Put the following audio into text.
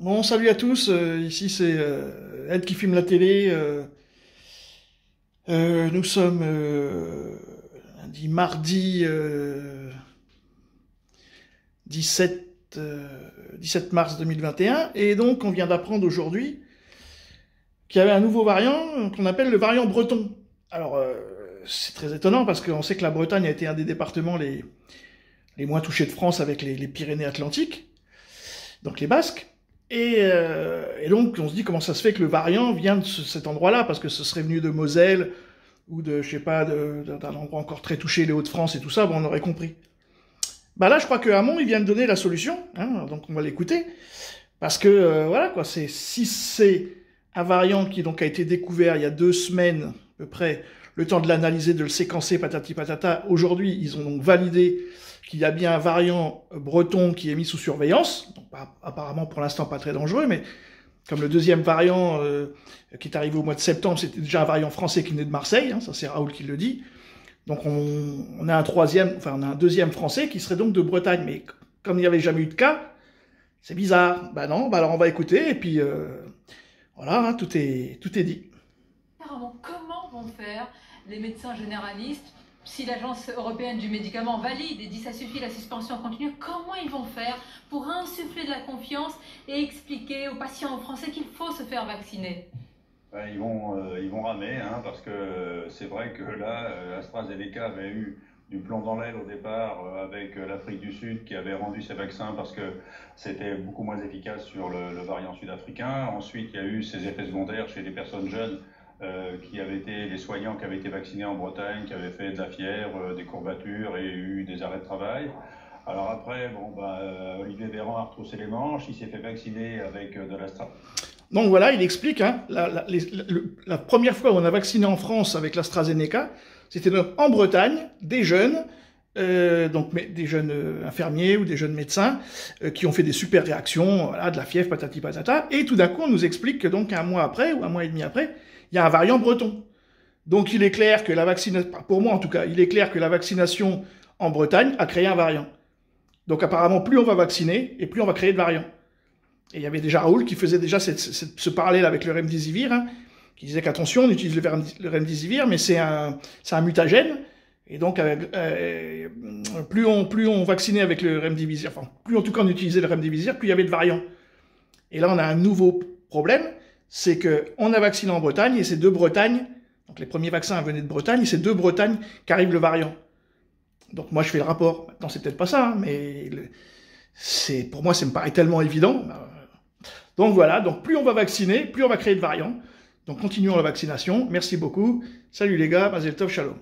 Bon, salut à tous, ici c'est Ed qui filme la télé. Nous sommes lundi, mardi 17, 17 mars 2021, et donc on vient d'apprendre aujourd'hui qu'il y avait un nouveau variant qu'on appelle le variant breton. Alors c'est très étonnant parce qu'on sait que la Bretagne a été un des départements les moins touchés de France avec les Pyrénées-Atlantiques, donc les Basques. Et donc, on se dit comment ça se fait que le variant vient de cet endroit-là, parce que ce serait venu de Moselle, ou de, je sais pas, d'un endroit encore très touché, les Hauts-de-France et tout ça, bon, on aurait compris. Bah là, je crois que Hamon, il vient de donner la solution, hein, donc on va l'écouter, parce que, voilà, quoi, si c'est un variant qui donc a été découvert il y a 2 semaines, à peu près, le temps de l'analyser, de le séquencer, patati patata, aujourd'hui, ils ont donc validé qu'il y a bien un variant breton qui est mis sous surveillance, donc apparemment pour l'instant pas très dangereux, mais comme le deuxième variant qui est arrivé au mois de septembre, c'était déjà un variant français qui venait de Marseille, hein, ça c'est Raoul qui le dit, donc on a un deuxième français qui serait donc de Bretagne, mais comme il n'y avait jamais eu de cas, c'est bizarre. Bah non, bah alors on va écouter, et puis voilà, hein, tout est dit. Comment vont faire les médecins généralistes si l'Agence européenne du médicament valide et dit ça suffit la suspension continue? Comment ils vont faire pour insuffler de la confiance et expliquer aux patients, aux Français qu'il faut se faire vacciner? Ils vont ramer, hein, parce que c'est vrai que là, AstraZeneca avait eu du plomb dans l'aile au départ avec l'Afrique du Sud qui avait rendu ses vaccins parce que c'était beaucoup moins efficace sur le variant sud-africain. Ensuite, il y a eu ces effets secondaires chez les personnes jeunes qui avaient été les soignants qui avaient été vaccinés en Bretagne, qui avaient fait de la fièvre, des courbatures et eu des arrêts de travail. Alors après, Olivier Véran a retroussé les manches, il s'est fait vacciner avec de l'AstraZeneca. Donc voilà, il explique, hein, la première fois où on a vacciné en France avec l'AstraZeneca, c'était en Bretagne, des jeunes, des jeunes infirmiers ou des jeunes médecins qui ont fait des super réactions, voilà, de la fièvre, patati patata, et tout d'un coup on nous explique que donc un mois après, ou un mois et demi après, il y a un variant breton. Donc il est clair que la vaccination, pour moi en tout cas, il est clair que la vaccination en Bretagne a créé un variant. Donc apparemment, plus on va vacciner, et plus on va créer de variants. Et il y avait déjà Raoul qui faisait déjà ce parallèle avec le remdesivir, hein, qui disait qu'attention, on utilise le remdesivir, mais c'est un mutagène, et donc plus on vaccinait avec le remdesivir, enfin, plus en tout cas on utilisait le remdesivir, plus il y avait de variants. Et là, on a un nouveau problème, c'est qu'on a vacciné en Bretagne, et c'est de Bretagne, donc les premiers vaccins venaient de Bretagne, et c'est de Bretagne qu'arrive le variant. Donc moi, je fais le rapport. Maintenant, c'est peut-être pas ça, hein, mais pour moi, ça me paraît tellement évident. Donc voilà, donc plus on va vacciner, plus on va créer de variants. Donc continuons la vaccination. Merci beaucoup. Salut les gars, Mazel Tov, Shalom.